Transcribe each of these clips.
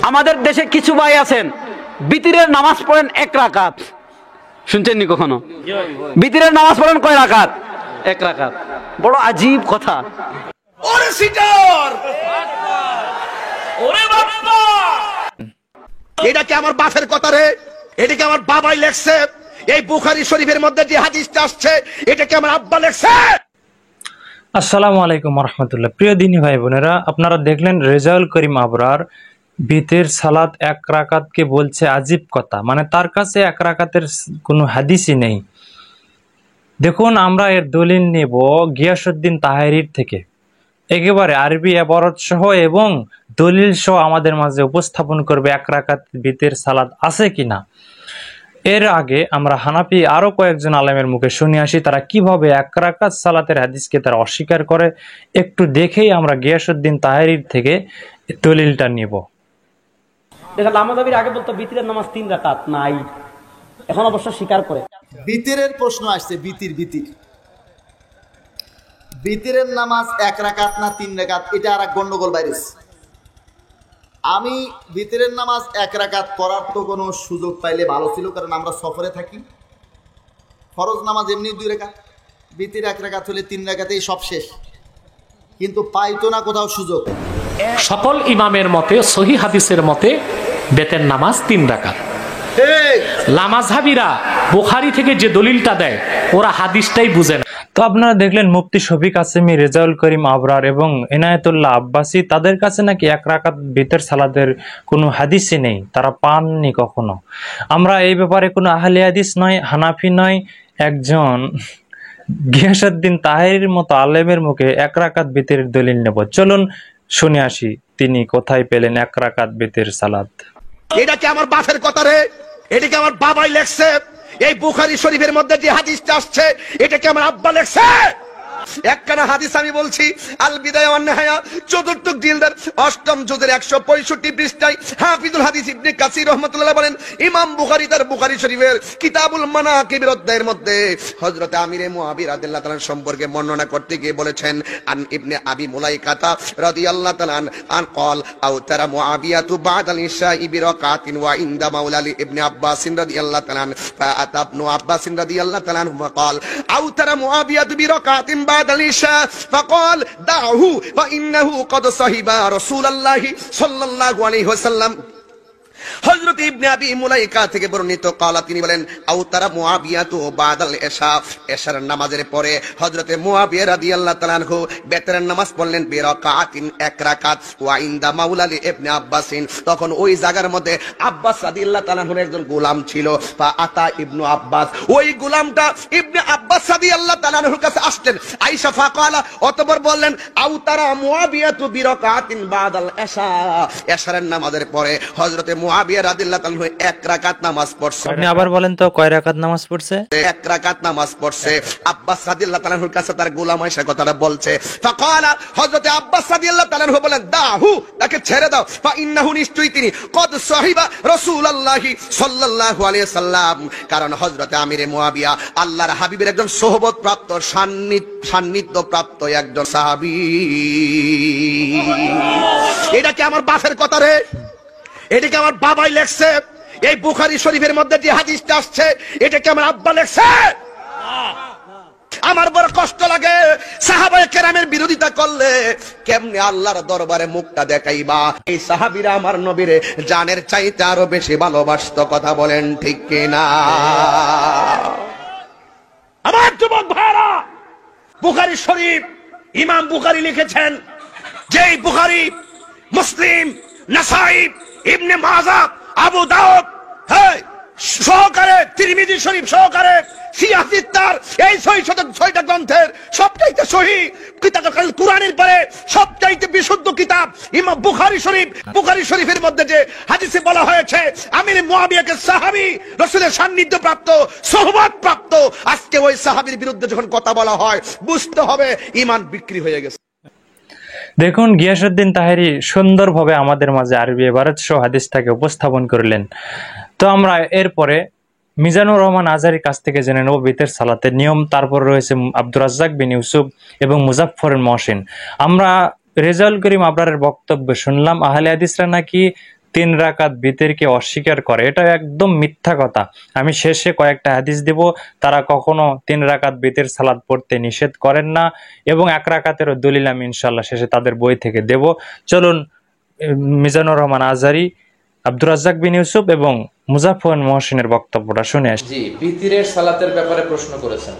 আমাদের দেশে কিছু ভাই আছেন বিতিরের নামাজ পড়েন 1 রাকাত। শুনছেননি কখনো? বিতিরের নামাজ পড়েন কয় রাকাত? 1 রাকাত। বড় আজীব কথা। ওরে সিটার, ওরে বাবা, এটা কি আমার বাপের কথা রে? এটা কি আমার বাবাই লেখছে? এই বুখারী শরীফের মধ্যে যে হাদিসটা আসছে এটা কি আমার আব্বা লেখছে? আসসালামু আলাইকুম রহমতুল্লাহ। প্রিয় দিনী ভাই বোনেরা, আপনারা দেখলেন রেজাউল করিম আবরার বিতের সালাত 1 রাকাতকে বলছে আজীব কথা, মানে তার কাছে 1 রাকাতের কোনো হাদিসই নেই। দেখুন, আমরা এর দলিল নেব গিয়াসউদ্দিন তাহেরির থেকে, একেবারে আরবি ইবারত সহ এবং দলিল সহ আমাদের মাঝে উপস্থাপন করবে 1 রাকাত বিতের সালাত আছে কিনা। এর আগে আমরা হানাফি আরো কয়েকজন আলেমের মুখে শুনে আসি তারা কিভাবে 1 রাকাত সালাতের হাদিসকে তারা অস্বীকার করে। একটু দেখেই আমরা গিয়াসউদ্দিন তাহেরির থেকে দলিলটা নিব। দেখা লামাদাবির আগে বলতো বিতিরের নামাজ 3 রাকাত নাই, এখন অবশ্য স্বীকার করে। বিতিরের প্রশ্ন আসছে, বিতিরের নামাজ 1 রাকাত না 3 রাকাত, এটা আর এক গন্ডগোল বাইরেছে। আমি বিতিরের নামাজ 1 রাকাত পড়ার তো কোনো সুযোগ পাইলে ভালো ছিল, কারণ আমরা সফরে থাকি। ফরজ নামাজ এমনি 2 রাকাত, বিতির 1 রাকাত হলে 3 রাকাতেই সব শেষ, কিন্তু পাইতো না কোথাও সুযোগ। সকল ইমামের মতে, সহি হাদিসের মতে বেতের নামাজ 3 রাকাত। লামাযহাবীরা বুখারী থেকে যে দলিলটা দেয় ওরা হাদিসটাই বুঝে না। তো আপনারা দেখলেন মুফতি শফিক কাসেমি, রেজাউল করিম আবরার এবং এনায়েতুল্লাহ আব্বাসী, তাদের কাছে নাকি 1 রাকাত বিতের সালাতের কোনো হাদিসই নেই, তারা পাননি কখনো। আমরা এই ব্যাপারে কোনো আহলে হাদিস নয়, হানাফি নয়, একজন গিয়াসউদ্দিন তাহেরির মতো আলেমের মুখে 1 রাকাত বিতের দলিল নেব। চলুন শুনে আসি তিনি কোথায় পেলেন 1 রাকাত বিতের সালাত। এটা কি আমার বাপের কথা রে? এটা কি আমার বাবাই লেখছে? এই বুখারী শরীফের মধ্যে যে হাদিসটা আসছে এটা কি আমার আব্বা লেখছে? একখানা হাদিস আমি বলছি, আল বিদায়া ওয়ান নিহায়া, 4th জিলদের 8ম জুজের 165 পৃষ্ঠায় হাফিজুল হাদিস ইবনে কাসির রাহমাতুল্লাহ বলেন, ইমাম বুখারী তার বুখারী শরীফের কিতাবুল মানাকিবের অধ্যায়ের মধ্যে হযরত আমিরে মুআবিয়া রাদিয়াল্লাহু তাআলা সম্পর্কে বর্ণনা করতে গিয়ে বলেছেন, আন ইবনে আবি মুলাইকাতা রাদিয়াল্লাহু তাআলা আন ক্বাল আও তারা মুআবিয়াতু বাদাল ইশাই বিরাকাতিন ওয়া ইনদা মাওলালি ইবনে আব্বাস রাদিয়াল্লাহু তাআলা ফাআতা ইবনু আব্বাস রাদিয়াল্লাহু তাআলা ক্বাল আও তারা মুআবিয়াতু বিরাকাতিন بعد العشاء فقال دعه فإنه قد صحب رسول الله صلى الله عليه وسلم। হযরত ইবনে আবি মুলাইকা থেকে বর্ণিত ক্বালা, তিনি বলেন আউতারা মুআবিয়া তু বাদাল ইশা, ইশার নামাজের পরে হযরতে মুআবিয়া রাদিয়াল্লাহু তাআলা আনহু বেতরের নামাজ পড়লেন বিরাকাতিন 1 রাকাত ওয়া ইনদা মাওলালি ইবনে আব্বাসিন, তখন ওই জায়গার মধ্যে আব্বাস রাদিয়াল্লাহু তাআলা আনহুর একজন গোলাম ছিল। ফা আতা ইবনু আব্বাস, ওই গোলামটা ইবনে আব্বাস রাদিয়াল্লাহু তাআলা আনহুর কাছে আসলেন। আয়েশা ফাকালা, অতঃপর বললেন আউতারা মুআবিয়া তু বিরাকাতিন বাদাল ইশা, ইশার নামাজের পরে হযরতে মুআবিয়া রাদিয়াল্লাহু তাআলা 1 রাকাত নামাজ পড়ছে। আপনি আবার বলেন তো কয় রাকাত নামাজ পড়ছে? 1 রাকাত নামাজ পড়ছে। আব্বাস রাদিয়াল্লাহু তাআলার কাছে তার গোলাম আয়েশা কথাটা বলছে। ফাকালা, হযরতে আব্বাস রাদিয়াল্লাহু তাআলা বলেন দাহু, তাকে ছেড়ে দাও। ফা ইন্নাহু, নিশ্চয়ই তিনি কদ সাহিবা রাসূলুল্লাহি সাল্লাল্লাহু আলাইহি সাল্লাম, কারণ হযরতে আমিরে মুআবিয়া আল্লাহর হাবিবের একজন সোহবত প্রাপ্ত, সান্নিধ্য প্রাপ্ত একজন সাহাবী। এটা কি আমার বাপের কথা রে? এটা কি আমার বাবাই লেখছে? এই বুখারী শরীফের মধ্যে যে হাদিসটা আসছে এটা কি আমার আব্বা লেখছে? আমার বড় কষ্ট লাগে, সাহাবায়ে কেরামের বিরোধিতা করলে কেমনে আল্লাহর দরবারে মুখটা দেখাইবা? এই সাহাবীরা আমার নবীরে জানের চাইতে আরো বেশি ভালোবাসতো, কথা বলেন ঠিক কিনা? আমার যুবক ভাইরা, বুখারী শরীফ ইমাম বুখারী লিখেছেন, যেই বুখারী মুসলিম, নাসাই, ইবনে মাজাহ, আবু দাউদ সহকারে, তিরমিজি শরীফ সহকারে, সিয়াসিত তার এই 606টা গ্রন্থের সবচাইতে সহিহ কিতাব কুরআনের পরে সবচাইতে বিশুদ্ধ কিতাব ইমাম বুখারী শরীফ। বুখারী শরীফের মধ্যে যে হাদিসে বলা হয়েছে আমির মুআবিয়াকে সাহাবী, রাসূলের সান্নিধ্য প্রাপ্ত, সোহবত প্রাপ্ত, আজকে ওই সাহাবীর বিরুদ্ধে যখন কথা বলা হয় বুঝতে হবে ঈমান বিক্রি হয়ে গেছে। দেখুন, গিয়াসউদ্দিন তাহেরি সুন্দরভাবে আমাদের মাঝে আরবি ইবারত সহ হাদিসটাকে উপস্থাপন করলেন। তো আমরা এরপরে মিজানুর রহমান আজহারীর কাছ থেকে জেনে নেব বিতের সালাতের নিয়ম। তারপর রয়েছে আব্দুর রাজ্জাক বিন ইউসুফ এবং মুজাফফর মহসিন। আমরা রেজাউল করিম আবরারের বক্তব্য শুনলাম, আহলে হাদিসরা নাকি 3 রাকাত বিতিরকে অস্বীকার করে, এটা একদম মিথ্যা কথা। আমি শেষে কয়েকটা হাদিস দেব, তারা কখনো 3 রাকাত বিতির সালাত পড়তে নিষেধ করেন না, এবং 1 রাকাতেরও দলিল আমি ইনশাআল্লাহ শেষে তাদের বই থেকে দেব। চলুন মিজানুর রহমান আজহারী, আব্দুর রাজ্জাক বিন ইউসুফ এবং মুজাফফর মহসিনের বক্তব্যটা শুনে আসি। জি, বিতিরের সালাতের ব্যাপারে প্রশ্ন করেছেন।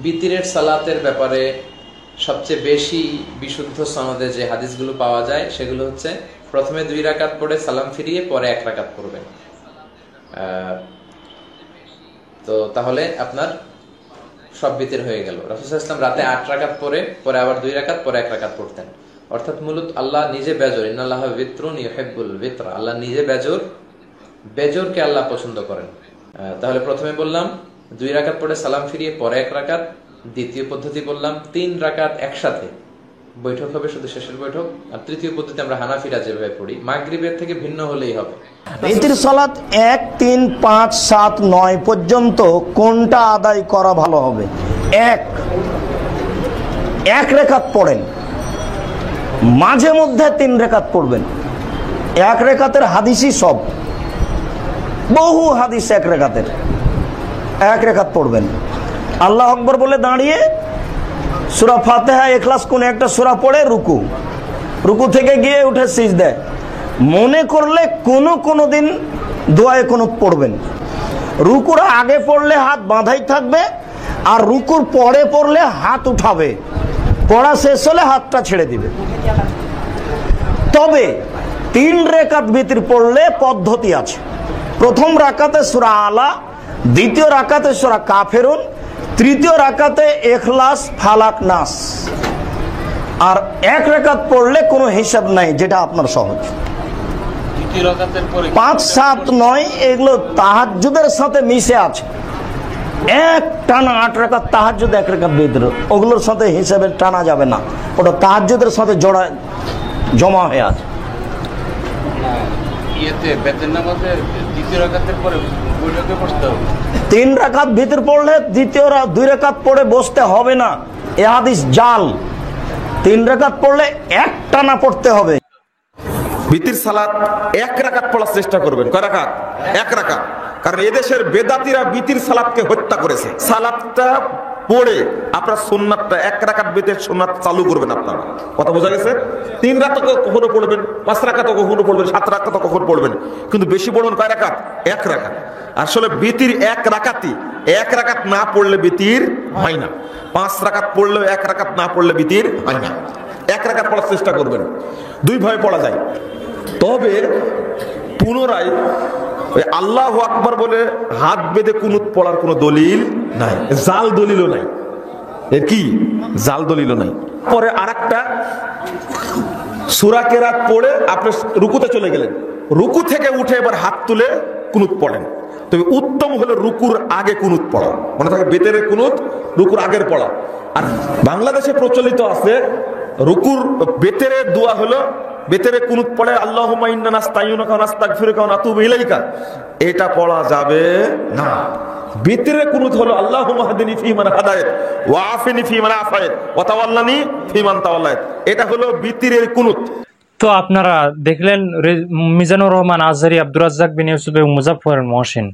বিতিরের সালাতের ব্যাপারে সবচেয়ে বেশি বিশুদ্ধ সনদে যে হাদিসগুলো পাওয়া যায় সেগুলো হচ্ছে প্রথমে 2 রাকাত পড়ে সালাম ফিরিয়ে পরে 1 রাকাত পড়বেন। তো তাহলে আপনার সব বিতির হয়ে গেল। রাসূল সাল্লাল্লাহু আলাইহি ওয়াসাল্লাম রাতে 8 রাকাত পরে আবার 2 রাকাত পরে 1 রাকাত পড়তেন। অর্থাৎ মূলত আল্লাহ নিজে বেজর, ইন্নাল্লাহা বিত্রুন ইউহিব্বুল বিতরা, আল্লাহ নিজে বেজর, বেজরকে আল্লাহ পছন্দ করেন। তাহলে প্রথমে বললাম 2 রাকাত পড়ে সালাম ফিরিয়ে পরে 1 রাকাত। দ্বিতীয় পদ্ধতি বললাম 3 রাকাত একসাথে, বৈঠক হবে শুধু শেষের বৈঠক। আর তৃতীয় পদ্ধতি আমরা হানাফিরা যেভাবে পড়ি, মাগরিবের থেকে ভিন্ন হলেই হবে। বিতির সালাত 1, 3, 5, 7, 9 পর্যন্ত কোনটা আদায় করা ভালো হবে? এক রেখাত পড়েন, মাঝে মধ্যে 3 রেখাত পড়বেন। 1 রেখাতের হাদিসই সব, বহু হাদিস 1 রেখাতের, 1 রেখাত পড়বেন। আল্লাহ আকবর বলে দাঁড়িয়ে সূরা ফাতিহা, ইখলাস কোন একটা সূরা পড়ে রুকু থেকে গিয়ে উঠে সিজদায়। মনে করলে কোনো দিন দোয়ায়ে কুনুত পড়বেন। রুকুর আগে পড়লে হাত বাঁধাই থাকবে, আর রুকুর পরে পড়লে হাত উঠাবে, পড়া শেষ হলে হাতটা ছেড়ে দিবে। তবে 3 রাকাত বিতির পড়লে পদ্ধতি আছে। প্রথম রাকাতে সূরা আলা, দ্বিতীয় রাকাতে সূরা কাফেরুন, তৃতীয় রাকাতে ইখলাস, ফালাক, নাস। আর 1 রাকাত পড়লে কোনো হিসাব নাই, যেটা আপনার সহজ। 5, 7, 9 এগুলো তাহাজ্জুদের সাথে মিশে আছে। এক টানা 8 রাকাত তাহাজ্জুদ, 1 রাকাত বিতর, ওগুলোর সাথে হিসাবে টানা যাবে না, ওটা তাহাজ্জুদের সাথে জমা হয়ে আছে। তিন রাকাত ভিতর পড়লে দ্বিতীয় 2 রাকাত পড়ে বসতে হবে না, এ হাদিস জাল। 3 রাকাত পড়লে এক টানা পড়তে হবে। বিতির সালাত 1 রাকাত পড়ার চেষ্টা করবেন। কয় রাকাত? 1 রাকাত। কারণ এদেশের বেদাতীরা বিতির সালাতকে হত্যা করেছে। সালাতটা পড়ে আপনার সুন্নাতটা 1 রাকাত বিতির সুন্নাত চালু করবেন আপনারা। কথা বোঝা গেছে? 3 রাকাত কখনো পড়বেন, 5 রাকাত কখনো পড়বেন, 7 রাকাত কখনো পড়বেন, কিন্তু বেশি পড়বেন কয় রাকাত? 1 রাকাত। আসলে বিতির 1 রাকাতই, 1 রাকাত না পড়লে বিতির হয় না। 5 রাকাত পড়লেও 1 রাকাত না পড়লে বিতির হয় না। 1 রাকাত পড়ার চেষ্টা করবেন। 2 ভাবে পড়া যায়, তবে পুনরায় ওই আল্লাহু আকবার বলে হাত বেঁধে কুনুত পড়ার কোনো দলিল নাই, জাল দলিলও নাই। এর কি জাল দলিলও নাই। পরে আরেকটা সূরা কেরাত পড়ে আপনি রুকুতে চলে গেলেন, রুকু থেকে উঠে এবার হাত তুলে কুনুত পড়েন। তবে উত্তম হলো রুকুর আগে কুনুত পড়া, মনে থাকে বেতের কুনুত রুকুর আগের পড়া। আর বাংলাদেশে প্রচলিত আছে রুকুর বেতের দোয়া হলো, বেতেরে কুনুত পড়ে আল্লাহুম্মা ইন্না নাস্তাইনুকা ওয়া নাস্তাগফিরুকা ওয়া নাতুবু ইলাইকা, এটা পড়া যাবে না। বেতেরে কুনুত হলো আল্লাহুম্মা হাদিনি ফিমান হাদায়েত ওয়া আফিনি ফিমান আফায়েত ওয়া তাওয়াল্লানি ফিমান তাওয়াল্লায়েত, এটা হলো বিতিরের কুনুত। তো আপনারা দেখলেন মিজানুর রহমান আজহারী, আব্দুর রাজ্জাক বিন ইউসুফ এবং মুজাফফর মহসিন।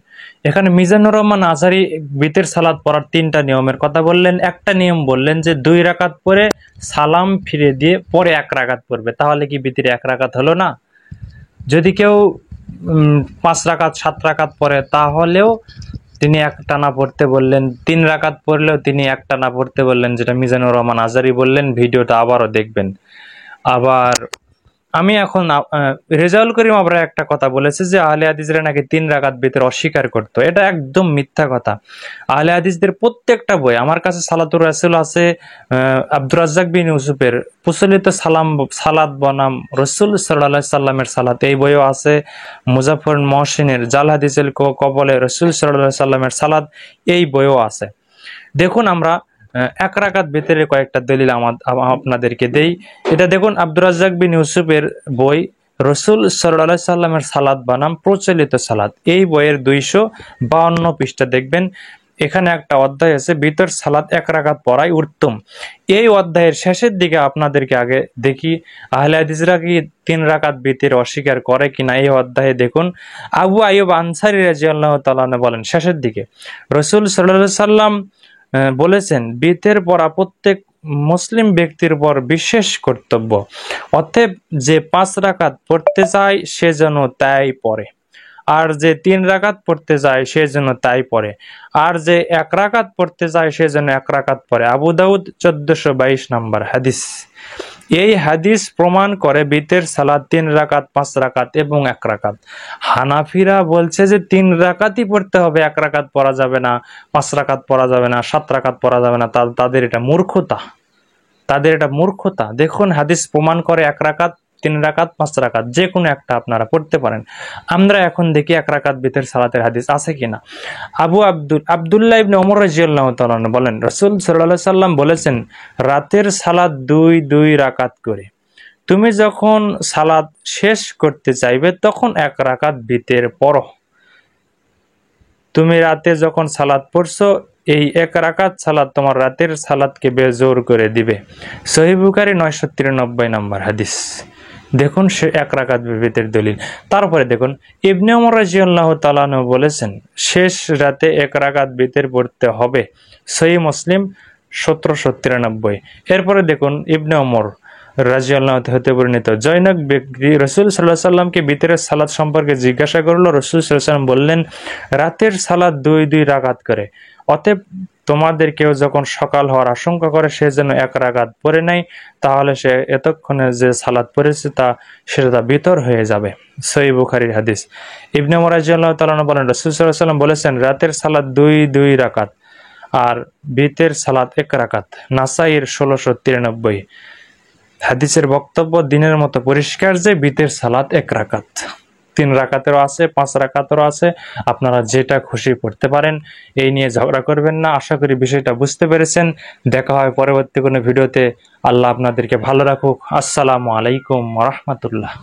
এখানে মিজানুর রহমান আজহারী বিতের সালাত পড়ার 3টা নিয়মের কথা বললেন। একটা নিয়ম বললেন যে 2 রাকাত পরে সালাম ফিরে দিয়ে পরে 1 রাকাত পড়বে। তাহলে কি বিতির 1 রাকাত হলো না? যদি কেউ 5 রাকাত 7 রাকাত পরে তাহলেও তিনি 1 টানা পড়তে বললেন, 3 রাকাত পড়লেও তিনি 1 টানা পড়তে বললেন, যেটা মিজানুর রহমান আজহারী বললেন। ভিডিওটা আবারও দেখবেন। আবার আমি এখন রেজাউল করিম আবার একটা কথা বলেছে যে আহলে হাদিসরা নাকি 3 রাকাত বিতর অস্বীকার করতো। এটা একদম মিথ্যা কথা। আহলে হাদিসদের প্রত্যেকটা বই, আমার কাছে সালাতুর রাসূল আছে, আব্দুর রাজ্জাক বিন ইউসুফের প্রচলিত সালাত বনাম রাসূল সাল্লাল্লাহু আলাইহি সাল্লামের সালাত, এই বইও আছে। মুজাফফর মহসিনের জাল হাদিসের কবলে রাসূল সাল্লাল্লাহু আলাইহি সাল্লামের সালাত, এই বইও আছে। দেখুন আমরা 1 রাকাত ভিতরে কয়েকটা দলিল আপনাদেরকে দেই। এটা দেখুন আব্দুর রাজ্জাক বিন ইউসুফের বই রাসূল সাল্লাল্লাহু আলাইহি সাল্লামের সালাত বানাম প্রচলিত সালাত, এই বইয়ের 252 পৃষ্ঠা দেখবেন। এখানে একটা অধ্যায় আছে বিতর সালাত 1 রাকাত পড়াই উত্তম। এই অধ্যায়ের শেষের দিকে আপনাদেরকে আগে দেখি আহলে হাদিসরা কি 3 রাকাত বিতির অস্বীকার করে কিনা। এই অধ্যায়ে দেখুন আবু আইয়ুব আনসারী রাদিয়াল্লাহু তাআলা বলেন শেষের দিকে রাসূল সাল্লাল্লাহু আলাইহি সাল্লাম বলেছেন বিতের পড়া প্রত্যেক মুসলিম ব্যক্তির উপর বিশেষ কর্তব্য, অতএব যে 5 রাকাত পড়তে চায় সে যেন তাই পড়ে, আর যে 3 রাকাত পড়তে চায় সে যেন তাই পড়ে, আর যে 1 রাকাত পড়তে চায় সে যেন 1 রাকাত পড়ে। আবু দাউদ 1422 নম্বর হাদিস। এই হাদিস প্রমাণ করে বিতের সালাত 3 রাকাত, 5 রাকাত এবং 1 রাকাত। হানাফিরা বলছে যে 3 রাকাতই পড়তে হবে, 1 রাকাত পড়া যাবে না, 5 রাকাত পড়া যাবে না, 7 রাকাত পড়া যাবে না। তাদের এটা মূর্খতা। দেখুন হাদিস প্রমাণ করে 1 রাকাত, 3 রাকাত, 5 রাকাত যে কোনো একটা আপনারা পড়তে পারেন। আমরা এখন দেখি 1 রাকাত বিতের সালাতের হাদিস আছে কিনা। আব্দুল্লাহ ইবনে ওমর রাদিয়াল্লাহু তাআলা বলেন রাসূল সাল্লাল্লাহু আলাইহি সাল্লাম বলেছেন রাতের সালাত 2 রাকাত করে। তুমি যখন সালাত শেষ করতে চাইবে তখন 1 রাকাত বিতের পড়ো। তুমি রাতে যখন সালাত পড়ছো এই 1 রাকাত সালাত তোমার রাতের সালাতকে বেজোর করে দিবে। সহিহ বুখারী 993 নম্বর হাদিস। দেখুন সে 1 রাকাত বিতের দলিল। তারপরে দেখুন ইবনে ওমর রাদিয়াল্লাহু তাআলা বলেছেন শেষ রাতে 1 রাকাত বিতের পড়তে হবে। সহিহ মুসলিম 1793। এরপরে দেখুন ইবনে ওমর রাদিয়াল্লাহু হতে বর্ণিত জনৈক ব্যক্তি রাসূল সাল্লাল্লাহু আলাইহি সাল্লামকে বিতরের সালাত সম্পর্কে জিজ্ঞাসা করলো। রাসূল সাল্লাল্লাহু আলাইহি সাল্লাম বললেন রাতের সালাত 2 রাকাত করে। অতএব তোমাদের কেউ যখন সকাল হওয়ার আশঙ্কা করে সে যেন 1 রাকাত পড়ে নেয়, তাহলে সে এতক্ষণে যে সালাত পড়েছে সেটা বিতর হয়ে যাবে। সহিহ বুখারীর হাদিস। ইবনে ওমর রাদিয়াল্লাহু তাআলা বলেন রাসূল সাল্লাল্লাহু আলাইহি সাল্লাম বলেছেন রাতের সালাত 2 রাকাত আর বিতের সালাত 1 রাকাত। নাসাইর 1693। হাদিসের বক্তব্য দিনের মতো পরিষ্কার যে বিতের সালাত 1 রাকাত, 3 রাকাতেরও আছে, 5 রাকাতেরও আছে, আপনারা যেটা খুশি পড়তে পারেন। এই নিয়ে ঝগড়া করবেন না। আশা করি বিষয়টা বুঝতে পেরেছেন। দেখা হয় পরবর্তী কোনো ভিডিওতে। আল্লাহ আপনাদেরকে ভালো রাখুক। আসসালামু আলাইকুম ওয়া রাহমাতুল্লাহ।